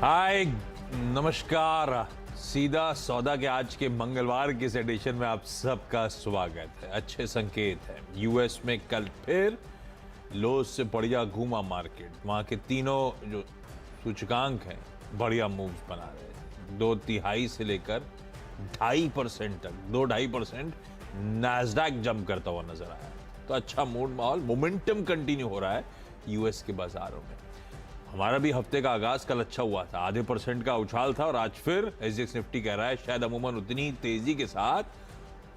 हाय, नमस्कार। सीधा सौदा के आज के मंगलवार के इस एडिशन में आप सबका स्वागत है। अच्छे संकेत है। यूएस में कल फिर लो से बढ़िया घूमा मार्केट। वहां के तीनों जो सूचकांक हैं बढ़िया मूव्स बना रहे हैं। 2/3 से लेकर 2.5% तक 2-2.5% नैस्डैक जंप करता हुआ नजर आया। तो अच्छा मूड, माहौल, मोमेंटम कंटिन्यू हो रहा है यूएस के बाजारों में। हमारा भी हफ्ते का आगाज कल अच्छा हुआ था, 0.5% का उछाल था और आज फिर एसजीएक्स निफ्टी कह रहा है शायद अमूमन उतनी तेजी के साथ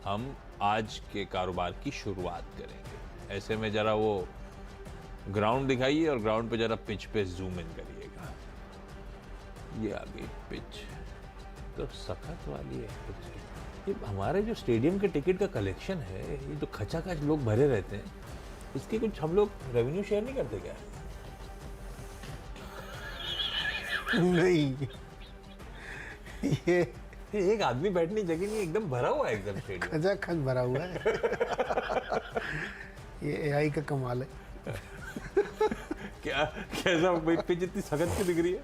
हम आज के कारोबार की शुरुआत करेंगे। ऐसे में जरा वो ग्राउंड दिखाइए और ग्राउंड पे जरा पिच पे जूम इन करिएगा। ये आ गई पिच, तो सख्त वाली है पिच। ये हमारे जो स्टेडियम के टिकट का कलेक्शन है, ये जो खचाखच लोग भरे रहते हैं, इसके कुछ हम लोग रेवेन्यू शेयर नहीं करते क्या? नहीं, ये एक आदमी बैठने जगह नहीं, एकदम भरा हुआ है एकदम स्टेडियम। खचाखच भरा हुआ है। ये एआई का कमाल है। क्या कैसा पिच इतनी सख्त क्यों दिख रही है?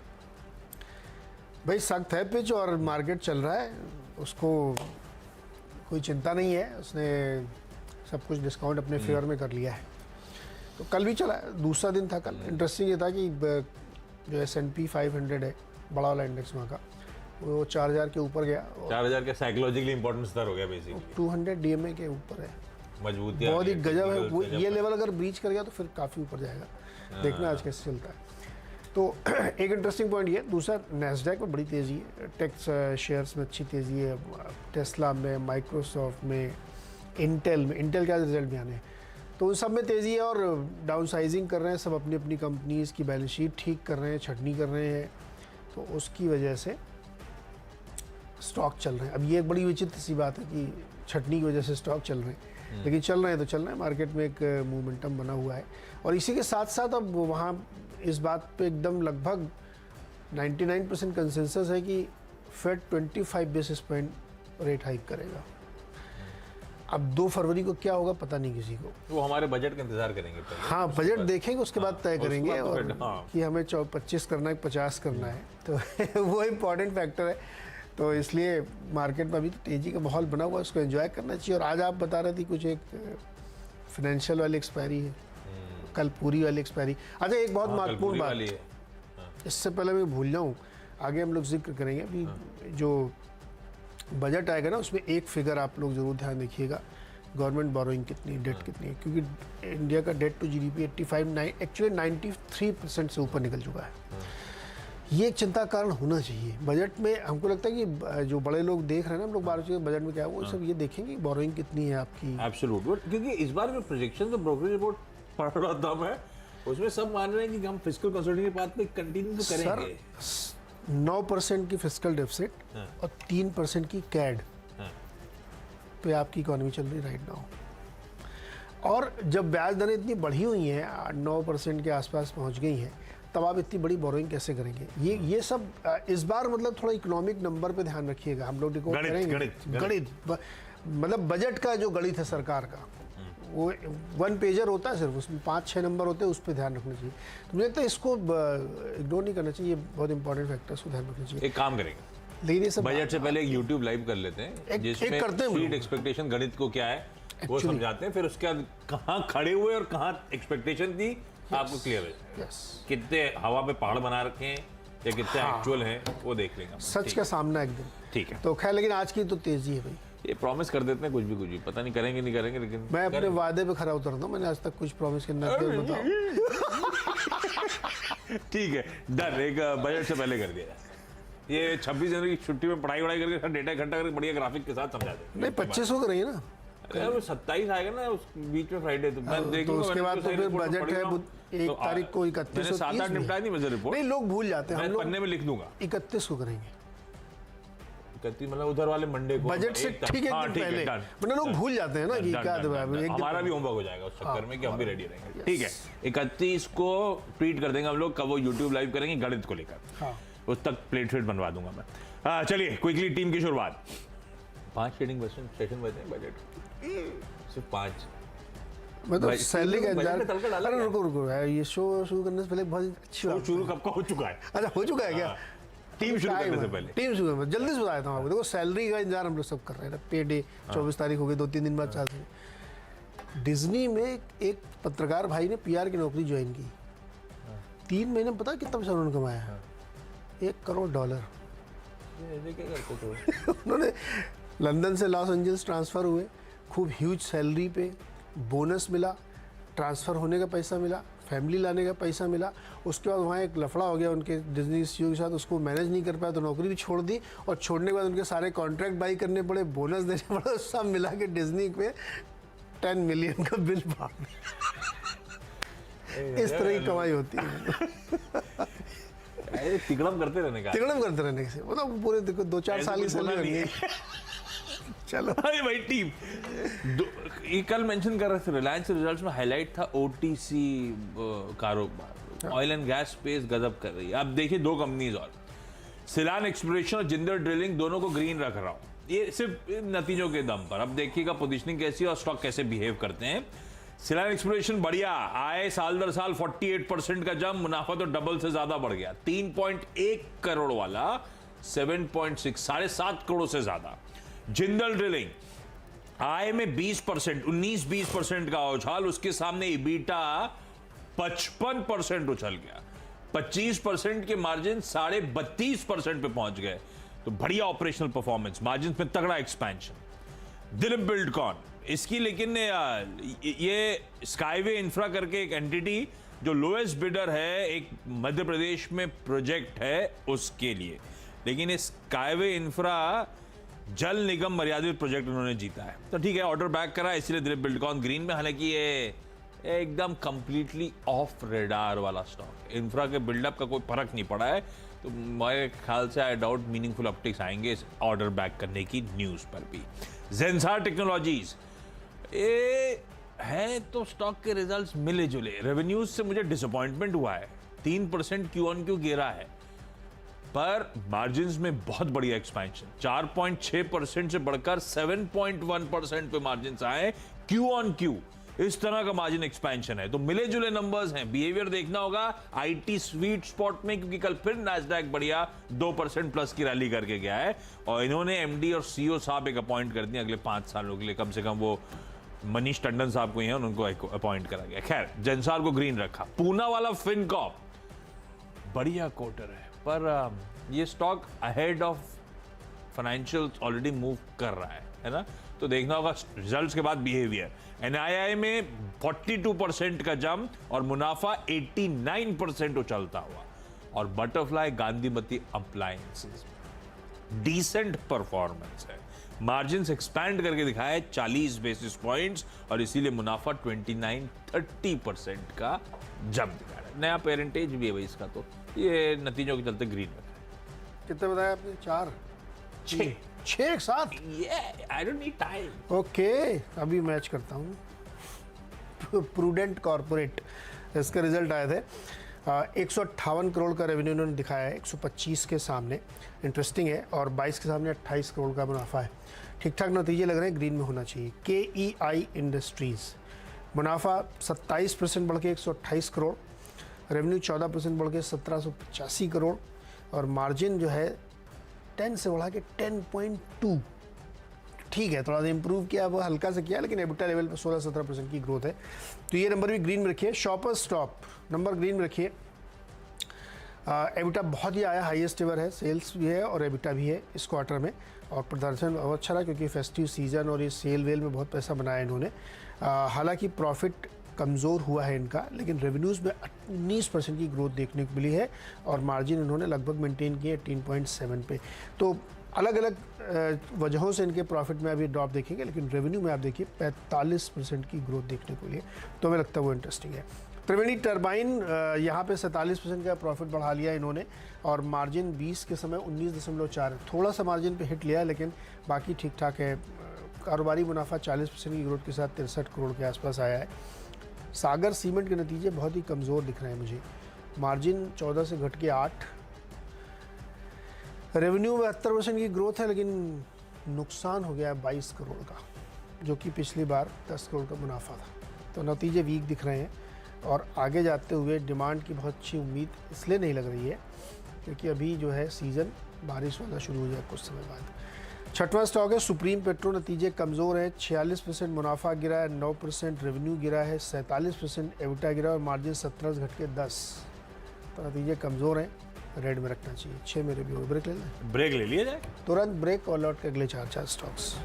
भाई सख्त है पिच और मार्केट चल रहा है, उसको कोई चिंता नहीं है। उसने सब कुछ डिस्काउंट अपने फेवर में कर लिया है। तो कल भी चला, दूसरा दिन था कल। इंटरेस्टिंग ये था कि जो S&P 500 है, बड़ा वाला इंडेक्स वहाँ का, वो 4000 के ऊपर गया। 4000 का साइकोलॉजिकली इंपॉर्टेंट स्तर हो गया बेसिकली। 200 DMA के ऊपर है, मजबूती बहुत ही गजब है। वो ये लेवल अगर ब्रीच कर गया तो फिर काफ़ी ऊपर जाएगा। देखना आज कैसे चलता है। तो एक इंटरेस्टिंग पॉइंट ये। दूसरा, नैस्डैक में बड़ी तेज़ी है, टेक्स शेयर्स में अच्छी तेज़ी है, टेस्ला में, माइक्रोसॉफ्ट में, इंटेल में। इंटेल का रिजल्ट भी आने हैं, तो उन सब में तेज़ी है। और डाउन साइजिंग कर रहे हैं सब, अपनी अपनी कंपनीज़ की बैलेंस शीट ठीक कर रहे हैं, छटनी कर रहे हैं। तो उसकी वजह से स्टॉक चल रहे हैं। अब ये एक बड़ी विचित्र सी बात है कि छटनी की वजह से स्टॉक चल रहे हैं, लेकिन चल रहे हैं तो चल रहे हैं। मार्केट में एक मोमेंटम बना हुआ है। और इसी के साथ साथ अब वहाँ इस बात पे एकदम लगभग 99% कंसेंसस है कि Fed 25 basis point rate hike करेगा। अब 2 फरवरी को क्या होगा पता नहीं किसी को। वो हमारे बजट का इंतजार करेंगे पहले। हाँ, बजट देखेंगे, उसके बाद तय करेंगे तो और कि हमें 25 करना है, 50 करना है। तो वो इम्पॉर्टेंट फैक्टर है। तो इसलिए मार्केट में अभी तो तेज़ी का माहौल बना हुआ है, उसको एंजॉय करना चाहिए। और आज आप बता रहे थे कुछ एक फाइनेंशियल वाली एक्सपायरी है, कल पूरी वाली एक्सपायरी। अच्छा, एक बहुत महत्वपूर्ण बात, इससे पहले मैं भूल जाऊँ, आगे हम लोग जिक्र करेंगे। अभी जो बजट आएगा ना, उसमें एक फिगर आप लोग जरूर ध्यान रखिएगा, गवर्नमेंट बोरोइंग कितनी, डेट कितनी है। क्योंकि इंडिया का डेट टू GDP 93% से ऊपर निकल चुका है। ये एक चिंता कारण होना चाहिए बजट में। हमको लगता है कि जो बड़े लोग देख रहे हैं ना, हम लोग 12 बजट में क्या है, वो सब ये देखेंगे बोरोइंग कितनी है आपकी। एब्सोल्यूट, क्योंकि इस बार जो प्रोजेक्शन, ब्रोकरेज रिपोर्ट पढ़ रहा था मैं, उसमें सब मान रहे हैं कि हम फिस्कल कंसोलिडेशन के पाथ पे कंटिन्यू तो करेंगे। 9% की फिस्कल डेफिसिट और 3% की कैड पे आपकी इकोनॉमी चल रही राइट नाउ। और जब ब्याज दरें इतनी बढ़ी हुई हैं, 9% के आसपास पहुंच गई हैं, तब आप इतनी बड़ी बोरोइंग कैसे करेंगे? ये सब इस बार मतलब थोड़ा इकोनॉमिक नंबर पे ध्यान रखिएगा। हम लोग रिकॉर्ड करेंगे गणित, मतलब बजट का जो गणित है सरकार का, वो 1 पेजर होता है सिर्फ, उसमें 5-6 नंबर होते हैं, उस पर ध्यान रखना चाहिए। तो मुझे लगता है इसको इग्नोर नहीं करना चाहिए, बहुत इंपॉर्टेंट फैक्टर, उसको ध्यान रखना चाहिए। एक काम करेंगे, लेकिन ये सब बजट से पहले एक यूट्यूब लाइव कर लेते हैं, जिसमें स्ट्रीट एक्सपेक्टेशन गणित को क्या है वो समझाते हैं, फिर उसके बाद कहाँ खड़े हुए और कहाँ एक्सपेक्टेशन थी आपको क्लियर है। कितने हवा पे पहाड़ बना रखे हैं या कितने एक्चुअल हैं वो देख लेंगे, सच का सामना एकदम। ठीक है। तो खैर, लेकिन आज की तो तेजी है भाई। ये प्रॉमिस कर देते हैं कुछ भी, पता नहीं करेंगे नहीं करेंगे, लेकिन मैं अपने वादे पे खरा उतरता हूँ। मैंने आज तक कुछ प्रॉमिस करना है, बताओ। ठीक है, डन। एक बजट से पहले कर दिया जाए। ये 26 जनवरी की छुट्टी में पढ़ाई वढ़ाई करके डेटा इकट्ठा करके बढ़िया ग्राफिक के साथ समझा दे। नहीं, 25 हो रही है ना, 27 आएगा ना उस बीच में फ्राइडे, तो मैं देखूंगा। तो उसके बाद तो फिर बजट है 1 तारीख को, 31 7-8 निपटाई नहीं मुझे रिपोर्ट। नहीं, लोग भूल जाते हैं, हम लोग पन्ने में लिख दूंगा 31 को करेंगे। 31 मतलब उधर वाले मंडे को, बजट से ठीक है, दिन पहले, वरना लोग भूल जाते हैं ना कि क्या हमारा भी होमवर्क हो जाएगा उस चक्कर में कि हम भी रेडी रहेंगे। ठीक है, 31 को ट्वीट कर देंगे हम लोग, कब वो यूट्यूब लाइव करेंगे गणित को लेकर, उस तक प्लेट शीट बनवा दूंगा मैं। चलिए क्विकली टीम की शुरुआत। 5 ट्रेडिंग सेशन बचे हैं बजट, सिर्फ 5। मैं तो सैलरी का इंतजार। अरे रुको रुको यार, ये शो शुरू करने से पहले बहुत अच्छी बात शुरू कब का हो चुका है? अच्छा, हो चुका है क्या? टीम शुरू करने से पहले टीम शुरू करने जल्दी से बताया था आपको। देखो सैलरी का इंतजार हम लोग सब कर रहे हैं, पे डे 24 तारीख हो गई, 2-3 दिन बाद 4 दिन। डिज्नी में एक पत्रकार भाई ने PR की नौकरी ज्वाइन की, 3 महीने में पता कितना पैसा उन्होंने कमाया? $1 करोड़। उन्होंने लंदन से लॉस एंजल्स ट्रांसफ़र हुए, खूब ह्यूज सैलरी पे, बोनस मिला, ट्रांसफ़र होने का पैसा मिला, फैमिली लाने का पैसा मिला। उसके बाद वहाँ एक लफड़ा हो गया उनके डिज्नी CEO के साथ, उसको मैनेज नहीं कर पाया तो नौकरी भी छोड़ दी, और छोड़ने के बाद उनके सारे कॉन्ट्रैक्ट बाई करने पड़े, बोनस देने पड़े, सब मिला के डिज्नी पे 10 मिलियन का बिल फाड़ दिया। इस तरह की कमाई होती है। तिकड़म करते रहने का, तिकड़म करते रहने से मतलब पूरे 2-4 साल की सैलरी बन गई। चलो अरे भाई टीम ये कल मेंशन कर रहे थे, रिलायंस रिजल्ट्स में हाईलाइट था OTC कारोबार, ऑयल एंड गैस स्पेस गजब कर रही है। अब देखिए 2 कंपनीज और, सिलान एक्सप्लोरेशन और जिंदल ड्रिलिंग, दोनों को ग्रीन रख रहा हूँ, ये सिर्फ नतीजों के दम पर। अब देखिएगा पोजीशनिंग कैसी है और स्टॉक कैसे बिहेव करते हैं। सिलान एक्सप्लोरेशन बढ़िया, आए साल दर साल 48% का जंप, मुनाफा तो डबल से ज्यादा बढ़ गया, 3.1 करोड़ वाला 7.6, 7.5 करोड़ से ज्यादा। जिंदल ड्रिलिंग आय में 20%, 19-20% का उछाल, उसके सामने EBITDA 55% उछल गया, 25% के मार्जिन 32.5% पे पहुंच गए। तो बढ़िया ऑपरेशनल परफॉर्मेंस, मार्जिन में तगड़ा एक्सपेंशन। दिलीप बिल्डकॉन इसकी, लेकिन ये स्काईवे इंफ्रा करके एक एंटिटी जो लोएस्ट बिडर है, एक मध्य प्रदेश में प्रोजेक्ट है उसके लिए, लेकिन इस स्काईवे इंफ्रा जल निगम मर्यादित प्रोजेक्ट उन्होंने जीता है, तो ठीक है, ऑर्डर बैक करा, इसलिए दिलीप बिल्डकॉन ग्रीन में। हालांकि ये एकदम कंप्लीटली ऑफ रेडार वाला स्टॉक है, इंफ्रा के बिल्डअप का कोई फर्क नहीं पड़ा है, तो मेरे ख्याल से आई डाउट मीनिंगफुल अपटिक्स आएंगे इस ऑर्डर बैक करने की न्यूज पर भी। जेंसार टेक्नोलॉजीज ये है तो स्टॉक के रिजल्ट्स मिले जुले, रेवेन्यूज से मुझे डिसअपॉइंटमेंट हुआ है, 3% Q-on-Q गिरा है, पर मार्जिन्स में बहुत बढ़िया एक्सपेंशन, 4.6% से बढ़कर 7.1% पे मार्जिन्स आए Q-on-Q, इस तरह का मार्जिन एक्सपेंशन है। तो मिले जुले नंबर्स हैं, बिहेवियर देखना होगा IT स्वीट स्पॉट में, क्योंकि कल फिर नैस्डैक बढ़िया 2% प्लस की रैली करके गया है, और इन्होंने MD और CEO साहब एक अपॉइंट कर दिए अगले 5 सालों के लिए, कम से कम वो मनीष टंडन साहब को ही है, उनको अपॉइंट करा गया। खैर, जेंसार को ग्रीन रखा। पूना वाला फिनकॉर्प बढ़िया क्वार्टर है, पर ये stock ahead of financials already move कर रहा है ना, तो देखना होगा रिजल्ट्स के बाद बिहेवियर। NII में 42% का जंप और मुनाफा 89% उछलता हुआ, और बटरफ्लाई गांधीमती अप्लायंसेस डिसेंट परफॉर्मेंस है, मार्जिन्स एक्सपैंड करके दिखाया 40 बेसिस पॉइंट्स, और इसीलिए मुनाफा 29-30% का जंप दिखा रहा है। नया पेरेंटेज भी है भाई इसका, तो ये नतीजों के चलते ग्रीन रखा है। कितने बताया आपने? 4 6 एक साथ? I don't need time. Okay, अभी मैच करता हूँ। प्रूडेंट कॉर्पोरेट, इसके रिजल्ट आए थे, 158 करोड़ का रेवेन्यू इन्होंने दिखाया है 125 के सामने, इंटरेस्टिंग है, और 22 के सामने 28 करोड़ का मुनाफा है। ठीक ठाक नतीजे लग रहे हैं, ग्रीन में होना चाहिए। KEI इंडस्ट्रीज़, मुनाफा 27% बढ़ के 128 करोड़, रेवेन्यू 14% बढ़ के 1785 करोड़, और मार्जिन जो है 10 से बढ़ा के 10.2, ठीक है, थोड़ा सा इंप्रूव किया, वो हल्का से किया, लेकिन EBITDA लेवल पर 16-17% की ग्रोथ है, तो ये नंबर भी ग्रीन में रखिए। शॉपर्स स्टॉप नंबर ग्रीन में रखिए। EBITDA बहुत ही आया, हाईएस्ट एवर है, सेल्स भी है और EBITDA भी है इस क्वार्टर में, और प्रदर्शन बहुत अच्छा रहा, क्योंकि फेस्टिव सीजन और ये सेल वेल में बहुत पैसा बनाया इन्होंने। हालांकि प्रॉफिट कमज़ोर हुआ है इनका, लेकिन रेवेन्यूज़ में 19% की ग्रोथ देखने को मिली है, और मार्जिन इन्होंने लगभग मेंटेन किए 18.7 पे। तो अलग अलग वजहों से इनके प्रॉफिट में अभी ड्रॉप देखेंगे, लेकिन रेवेन्यू में आप देखिए 45% की ग्रोथ देखने को मिली, तो हमें लगता है वो इंटरेस्टिंग है। त्रिवेणी टर्बाइन यहाँ पे 47% का प्रॉफिट बढ़ा लिया इन्होंने, और मार्जिन 20 के समय 19.4, थोड़ा सा मार्जिन पे हिट लिया, लेकिन बाकी ठीक ठाक है। कारोबारी मुनाफा 40% की ग्रोथ के साथ 63 करोड़ के आसपास आया है। सागर सीमेंट के नतीजे बहुत ही कमज़ोर दिख रहे हैं मुझे, मार्जिन 14 से घट के 8, रेवेन्यू में 70% की ग्रोथ है, लेकिन नुकसान हो गया है 22 करोड़ का, जो कि पिछली बार 10 करोड़ का मुनाफा था, तो नतीजे वीक दिख रहे हैं। और आगे जाते हुए डिमांड की बहुत अच्छी उम्मीद इसलिए नहीं लग रही है क्योंकि अभी जो है सीज़न बारिश वाला शुरू हो जाए कुछ समय बाद। छठवां स्टॉक है सुप्रीम पेट्रो, नतीजे कमज़ोर हैं, 46% मुनाफा गिरा है, 9% रेवेन्यू गिरा है, 47% एबिटा गिरा और मार्जिन 17 घट के 10, तो नतीजे कमज़ोर हैं, रेड में रखना चाहिए। 6 मेरे भी हो। ब्रेक ले लें, ब्रेक ले लिया जाए। तुरंत ब्रेक और लौट के अगले 4 स्टॉक्स।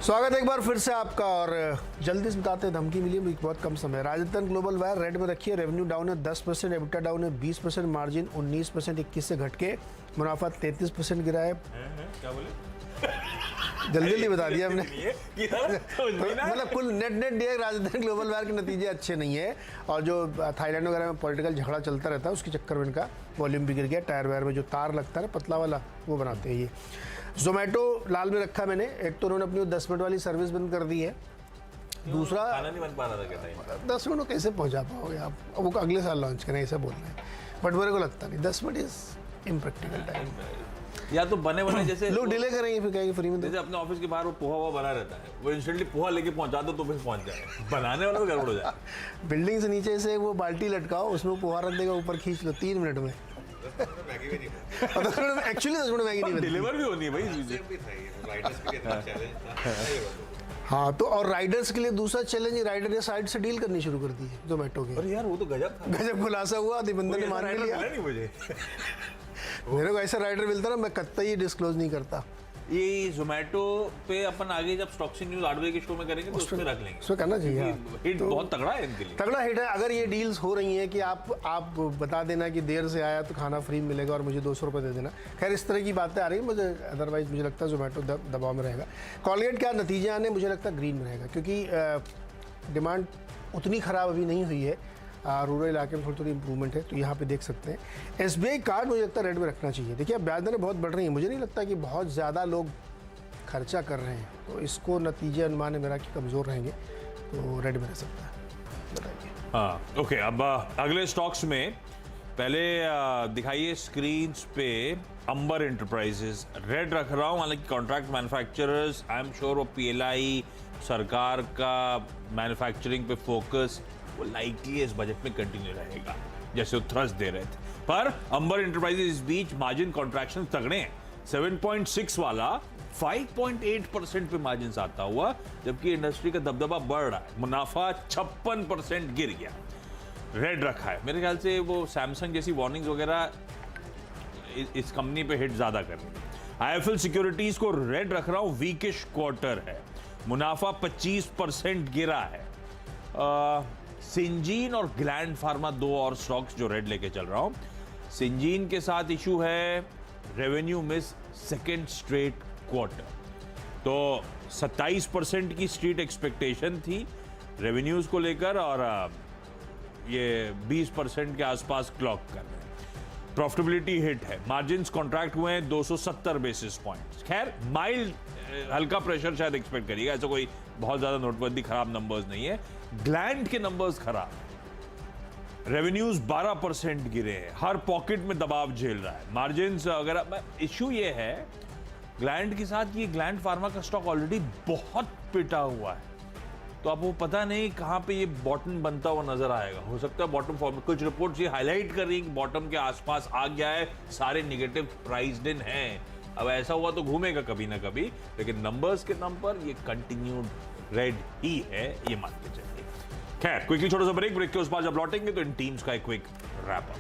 स्वागत है एक बार फिर से आपका, और जल्दी से बताते हैं, धमकी मिली है, बहुत कम समय। राजस्थान ग्लोबल वायर रेड में रखी है, रेवेन्यू डाउन है 10%, एबिटा डाउन है 20%, मार्जिन 19%, 21 से घट के, मुनाफा 33% गिरा है। क्या बोले? जल्दी बता दिया हमने। मतलब कुल नेट दिया, राजस्थान ग्लोबल वायर के नतीजे अच्छे नहीं है, और जो थाईलैंड वगैरह में पॉलिटिकल झगड़ा चलता रहता है उसके चक्कर में इनका वॉल्यूम भी गिर गया। टायर वायर में जो तार लगता है ना पतला वाला, वो बनाते हैं ये। जोमेटो लाल में रखा मैंने, एक तो उन्होंने अपनी 10 मिनट वाली सर्विस बंद कर दी है, दूसरा खाना नहीं बन पा रहा था क्या टाइम? 10 मिनट कैसे पहुंचा पाओगे आप, अब वो अगले साल लॉन्च करें ऐसा बोल रहे हैं, बट मेरे को लगता नहीं 10 मिनट इज इम्प्रैक्टिकल टाइम। या तो बने बने जैसे लोग डिले करेंगे फिर कहेंगे फ्री में दो। जैसे अपने ऑफिस के बाहर वो पोहा हुआ बना रहता है, वो इंस्टेंटली पोहा लेके पहुंचा दो तो फिर पहुंच जाए, बनाने वाला तो गड़बड़ हो जाए। बिल्डिंग से नीचे से वो बाल्टी लटकाओ, उसमें पोहा रख देगा, ऊपर खींच लो 3 मिनट में। एक्चुअली 10 मिनट मैगी नहीं बनती, डिलीवर भी होनी है भाई। हाँ, तो और राइडर्स के लिए दूसरा चैलेंज, राइडर ने साइड से डील करनी शुरू कर दी है जोमेटो के। अरे यार वो तो गजब खुलासा हुआ, निबंधन ने मान लिया। नहीं मुझे मेरे को ऐसा राइडर मिलता ना, मैं कतई डिस्क्लोज नहीं करता। ये जोमेटो पे अपन आगे जब स्टॉक्स न्यूज़ 8 बजे के शो में करेंगे तो उसमें रख लेंगे, उसमें करना चाहिए। हिट तो बहुत तगड़ा है इनके लिए, तगड़ा हिट है। अगर ये डील्स हो रही हैं कि आप बता देना कि देर से आया तो खाना फ्री मिलेगा और मुझे 200 रुपये दे देना, खैर इस तरह की बातें आ रही हैं, मुझे अदरवाइज मुझे लगता है जोमेटो दबाव में रहेगा। कॉलगेट क्या नतीजे आने, मुझे लगता है ग्रीन में रहेगा, क्योंकि डिमांड उतनी ख़राब अभी नहीं हुई है, रूरल इलाके में थोड़ी इंप्रूवमेंट है, तो यहाँ पे देख सकते हैं। SBI कार्ड मुझे लगता है रेड में रखना चाहिए। देखिए अब ब्याज दरें बहुत बढ़ रही हैं, मुझे नहीं लगता कि बहुत ज़्यादा लोग खर्चा कर रहे हैं, तो इसको नतीजे अनुमान है मेरा कि कमज़ोर रहेंगे, तो रेड में रह सकता है। बताइए। हाँ ओके, अब अगले स्टॉक्स में पहले दिखाइए स्क्रीन पे अंबर एंटरप्राइजेस, रेड रख रहा हूँ, हालांकि contract manufacturers, I am sure वो PLI सरकार का मैन्युफैक्चरिंग पे फोकस वो लाइकली इस बजट में कंटिन्यू रहेगा, जैसे वो थ्रस्ट दे रहे थे। पर अंबर एंटरप्राइजेस इस बीच मार्जिन कॉन्ट्रैक्शन तगड़े हैं, 7.6 वाला 5.8% पे मार्जिन आता हुआ, जबकि इंडस्ट्री का दबदबा बढ़ रहा है, मुनाफा 56% गिर गया, रेड रखा है। मेरे ख्याल से वो सैमसंग जैसी वार्निंग्स वगैरह इस कंपनी पे हिट ज्यादा कर रही है। IIFL सिक्योरिटीज को रेड रख रहा हूं, वीकिश क्वार्टर है, मुनाफा 25% गिरा है। सिंजीन और ग्लैंड फार्मा दो और स्टॉक्स जो रेड लेके चल रहा हूं। सिंजीन के साथ इशू है revenue miss second straight quarter, तो 27% की स्ट्रीट एक्सपेक्टेशन थी रेवेन्यूज को लेकर, और ये 20% के आसपास क्लॉक कर रहे हैं। प्रॉफिटेबिलिटी हिट है, मार्जिन्स कॉन्ट्रैक्ट हुए हैं 270 बेसिस पॉइंट्स। खैर माइल्ड हल्का प्रेशर शायद एक्सपेक्ट करिएगा, ऐसा कोई बहुत ज्यादा नोटबंदी खराब नंबर्स नहीं है। ग्लैंड के नंबर्स खराब, रेवेन्यूज 12% गिरे हैं, हर पॉकेट में दबाव झेल रहा है, मार्जिन्स अगर इश्यू ये है ग्लैंड के साथ, ये ग्लैंड फार्मा का स्टॉक ऑलरेडी बहुत पिटा हुआ है, तो आपको पता नहीं कहां पे ये बॉटम बनता हुआ नजर आएगा। हो सकता है बॉटम फॉर्म, कुछ रिपोर्ट्स ये हाईलाइट कर रही है कि बॉटम के आसपास आ गया है, सारे नेगेटिव प्राइस्ड इन हैं। अब ऐसा हुआ तो घूमेगा कभी ना कभी, लेकिन नंबर्स के दम पर ये कंटिन्यूड रेड ही है, ये मान के चलिए। खैर क्विकली छोटा सा ब्रेक के उस पास जब लौटेंगे तो इन टीम्स का एक क्विक रैप अप।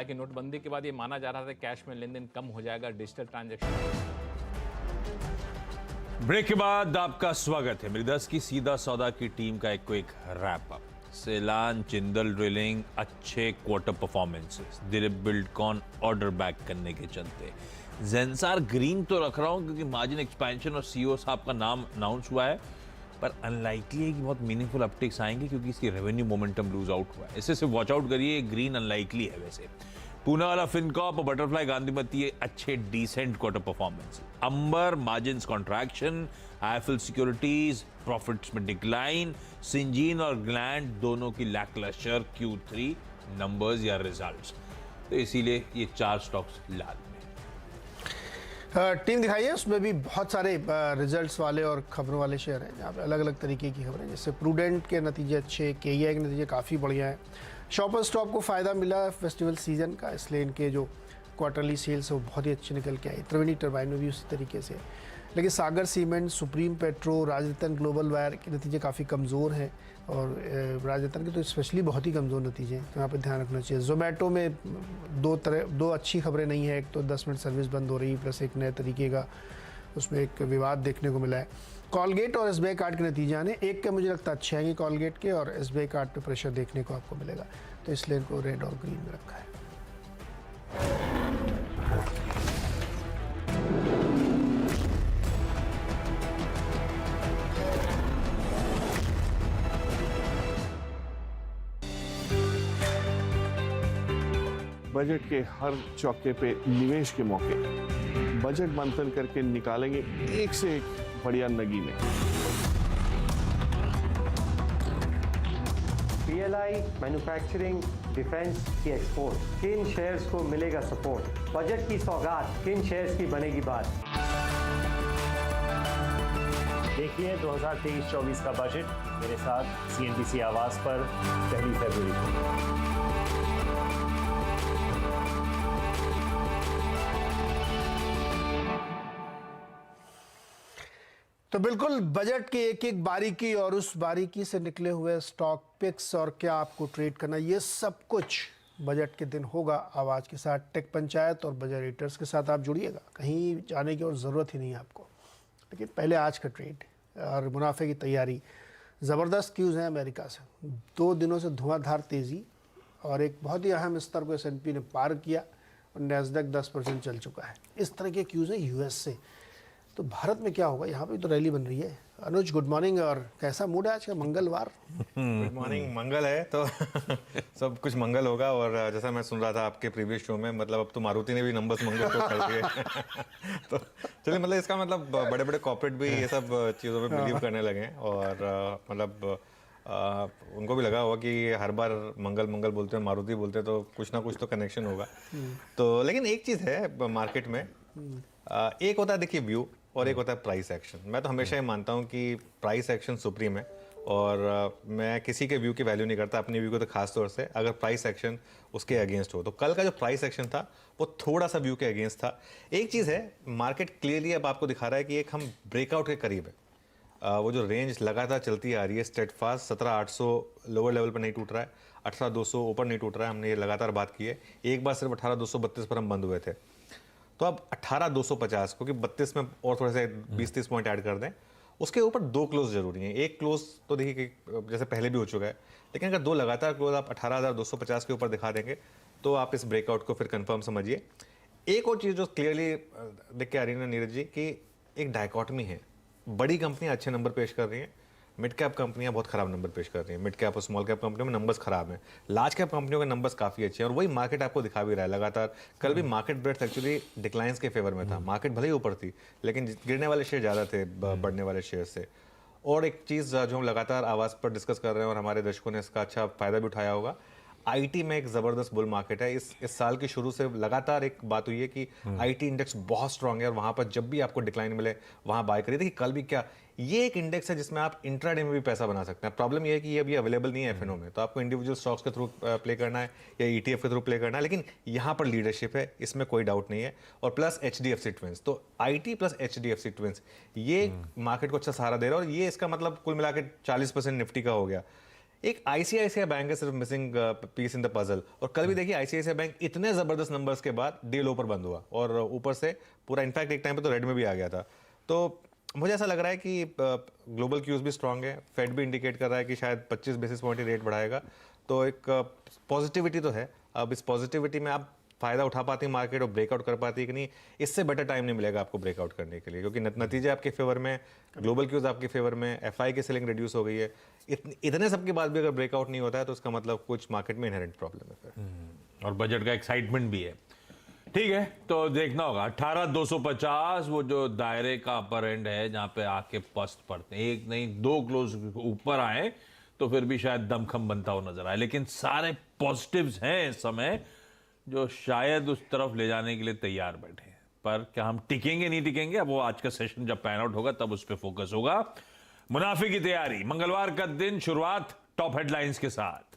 हालांकि नोटबंदी के बाद ये माना जा रहा था कैश में लेन देन कम हो जाएगा, डिजिटल ट्रांजैक्शन। ब्रेक के बाद आपका स्वागत है मेरी 10 की सीधा सौदा की टीम का एक quick wrap up. Selan Jindal drilling अच्छे quarter performances, Dilip Buildcon order back करने के चलते, जेंसार ग्रीन तो रख रहा हूं क्योंकि मार्जिन एक्सपेंशन और CEO साहब का नाम अनाउंस हुआ है, पर अनलाइकली है कि बहुत मीनिंगफुल अपटिक्स आएंगे क्योंकि इसकी रेवेन्यू मोमेंटम लूज आउट हुआ है। इससे सिर्फ वॉच आउट करिए, ग्रीन अनलाइकली है वैसे। पूना वाला फिनकॉप और बटरफ्लाई गांधीमती अच्छे decent quarter performance. Amber margins contraction, IFL Securities profits में डिक्लाइन, सिंजीन और ग्लैंड दोनों की लैकलस्टर Q3 नंबर्स या रिजल्ट्स, तो इसीलिए ये 4 स्टॉक्स लाल में। टीम दिखाई है, उसमें भी बहुत सारे रिजल्ट्स वाले और खबरों वाले शेयर हैं जहाँ पे अलग अलग तरीके की खबरें, जैसे प्रूडेंट के नतीजे अच्छे, केईआई के नतीजे काफ़ी बढ़िया हैं। शॉपर स्टॉप को फ़ायदा मिला फेस्टिवल सीजन का, इसलिए इनके जो क्वार्टरली सेल्स है वो बहुत ही अच्छे निकल के आई। त्रिवेणी टर्बाइन में भी उसी तरीके से, लेकिन Sagar Cement, Supreme Petro, Rajratan Global Wire के नतीजे काफ़ी कमज़ोर हैं और राजरतन के तो स्पेशली बहुत ही कमज़ोर नतीजे हैं, तो यहाँ पे ध्यान रखना चाहिए। जोमेटो में दो अच्छी खबरें नहीं है, एक तो 10 मिनट सर्विस बंद हो रही, प्लस एक नए तरीके का उसमें एक विवाद देखने को मिला है। कॉलगेट और एसबीआई कार्ड के नतीजे आने, एक के मुझे लगता है अच्छे आएंगे कॉलगेट के, और एसबीआई कार्ड पे प्रेशर देखने को आपको मिलेगा, तो इसलिए इनको रेड और ग्रीन में रखा है। बजट के हर चौके पे निवेश के मौके, बजट मंथन करके निकालेंगे एक से एक बढ़िया नगीने। पीएलआई, मैन्युफैक्चरिंग, डिफेंस की एक्सपोर्ट, किन शेयर्स को मिलेगा सपोर्ट? बजट की सौगात, किन शेयर्स की बनेगी बात? देखिए 2023-24 का बजट मेरे साथ CNBC आवाज पर 1 फरवरी को। तो बिल्कुल बजट की एक एक बारीकी और उस बारीकी से निकले हुए स्टॉक पिक्स और क्या आपको ट्रेड करना, ये सब कुछ बजट के दिन होगा आवाज़ के साथ। टेक पंचायत और बजट रीडर्स के साथ आप जुड़िएगा, कहीं जाने की और ज़रूरत ही नहीं है आपको। लेकिन पहले आज का ट्रेड और मुनाफे की तैयारी। ज़बरदस्त क्यूज़ हैं अमेरिका से, 2 दिनों से धुआंधार तेज़ी और एक बहुत ही अहम स्तर को S&P ने पार किया और नैस्डैक 10% चल चुका है। इस तरह के क्यूज़ हैं यूएस से। तो भारत में क्या होगा, यहाँ पे तो रैली बन रही है। अनुज गुड मॉर्निंग, और कैसा मूड है आज का मंगलवार? गुड मॉर्निंग, मंगल है तो सब कुछ मंगल होगा। और जैसा मैं सुन रहा था आपके प्रीवियस शो में, मतलब अब तो मारुति ने भी नंबर्स मंगल को कर दिए तो चलिए, मतलब इसका मतलब बड़े बड़े कॉर्पोरेट भी ये सब चीज़ों में बिलीव करने लगे हैं और मतलब उनको भी लगा होगा कि हर बार मंगल मंगल बोलते हैं, मारुति बोलते हैं, तो कुछ ना कुछ तो कनेक्शन होगा। तो लेकिन एक चीज़ है मार्केट में, एक होता है देखिए व्यू और एक होता है प्राइस एक्शन। मैं तो हमेशा ये मानता हूँ कि प्राइस एक्शन सुप्रीम है और मैं किसी के व्यू की वैल्यू नहीं करता, अपने व्यू को तो खास तौर से, अगर प्राइस एक्शन उसके अगेंस्ट हो। तो कल का जो प्राइस एक्शन था वो थोड़ा सा व्यू के अगेंस्ट था। एक चीज़ है, मार्केट क्लियरली अब आपको दिखा रहा है कि एक हम ब्रेकआउट के करीब है। वो जो रेंज लगातार चलती आ रही है स्टेडफास्ट, 17,800 लोअर लेवल पर नहीं टूट रहा है, 18,200 ऊपर नहीं टूट रहा है। हमने ये लगातार बात की है, एक बार सिर्फ 18,232 पर हम बंद हुए थे। तो अब 18,250, क्योंकि 32 में और थोड़े से 20-30 पॉइंट ऐड कर दें, उसके ऊपर 2 क्लोज जरूरी हैं। एक क्लोज तो देखिए कि जैसे पहले भी हो चुका है, लेकिन अगर 2 लगातार क्लोज आप 18,250 के ऊपर दिखा देंगे तो आप इस ब्रेकआउट को फिर कंफर्म समझिए। एक और चीज़ जो क्लियरली देख के आ रही है ना नीरज जी, कि एक डायकॉटमी है। बड़ी कंपनियां अच्छे नंबर पेश कर रही हैं, मिड कैप कंपनियां बहुत खराब नंबर पेश कर रही हैं। मिड कैप और स्मॉल कैप कंपनियों में नंबर्स खराब हैं, लार्ज कैप कंपनियों के नंबर्स काफ़ी अच्छे हैं और वही मार्केट आपको दिखा भी रहा है लगातार। कल भी मार्केट ब्रेड्थ एक्चुअली डिक्लाइंस के फेवर में था, मार्केट भले ही ऊपर थी लेकिन गिरने वाले शेयर ज़्यादा थे बढ़ने वाले शेयर से। और एक चीज़ जो हम लगातार आवाज़ पर डिस्कस कर रहे हैं और हमारे दर्शकों ने इसका अच्छा फायदा भी उठाया होगा, आईटी में एक ज़बरदस्त बुल मार्केट है। इस साल की शुरू से लगातार एक बात हुई है कि आईटी इंडेक्स बहुत स्ट्रांग है और वहाँ पर जब भी आपको डिक्लाइन मिले वहाँ बाय करिए। देखिए कल भी क्या, ये एक इंडेक्स है जिसमें आप इंट्राडे में भी पैसा बना सकते हैं। प्रॉब्लम ये है कि ये अभी अवेलेबल नहीं है एफएनओ में, तो आपको इंडिविजुअल स्टॉक्स के थ्रू प्ले करना है या ईटीएफ के थ्रू प्ले करना है, लेकिन यहाँ पर लीडरशिप है, इसमें कोई डाउट नहीं है। और प्लस एचडीएफसी ट्विंस, तो आईटी प्लस एचडीएफसी ट्विंस ये मार्केट को अच्छा सहारा दे रहा है और ये इसका मतलब कुल मिला के 40% निफ्टी का हो गया। एक आईसीआईसीआई बैंक है सिर्फ missing piece in the puzzle. और कल भी देखिए आईसीआईसीआई बैंक इतने जबरदस्त नंबर्स के बाद डे लो पर बंद हुआ और ऊपर से पूरा, इनफैक्ट एक टाइम पे तो रेड में भी आ गया था। तो मुझे ऐसा लग रहा है कि ग्लोबल क्यूज भी स्ट्रांग है, फेड भी इंडिकेट कर रहा है कि शायद 25 बेसिस पॉइंट ही रेट बढ़ाएगा, तो एक पॉजिटिविटी तो है। अब इस पॉजिटिविटी में आप फायदा उठा पाती है मार्केट और ब्रेकआउट कर पाती है कि नहीं, इससे बेटर टाइम नहीं मिलेगा आपको ब्रेकआउट करने के लिए, क्योंकि नतीजे आपके फेवर में, ग्लोबल क्यूज आपके फेवर में, एफआई की सेलिंग रिड्यूस हो गई है। इतने सब के बाद भी अगर ब्रेकआउट नहीं होता है तो उसका मतलब कुछ मार्केट में इनहेरेंट प्रॉब्लम है फिर। और बजट का एक्साइटमेंट भी है। ठीक है, तो देखना होगा 18,250 वो जो दायरे का अपर एंड है जहां पे आके पस्त पड़ते हैं, एक नहीं दो क्लोज ऊपर आए तो फिर भी शायद दमखम बनता हो नजर आए, लेकिन सारे पॉजिटिव्स हैं इस समय जो शायद उस तरफ ले जाने के लिए तैयार बैठे हैं। पर क्या हम टिकेंगे नहीं टिकेंगे, अब वो आज का सेशन जब पैन आउट होगा तब उस पर फोकस होगा। मुनाफे की तैयारी, मंगलवार का दिन शुरुआत टॉप हेडलाइंस के साथ।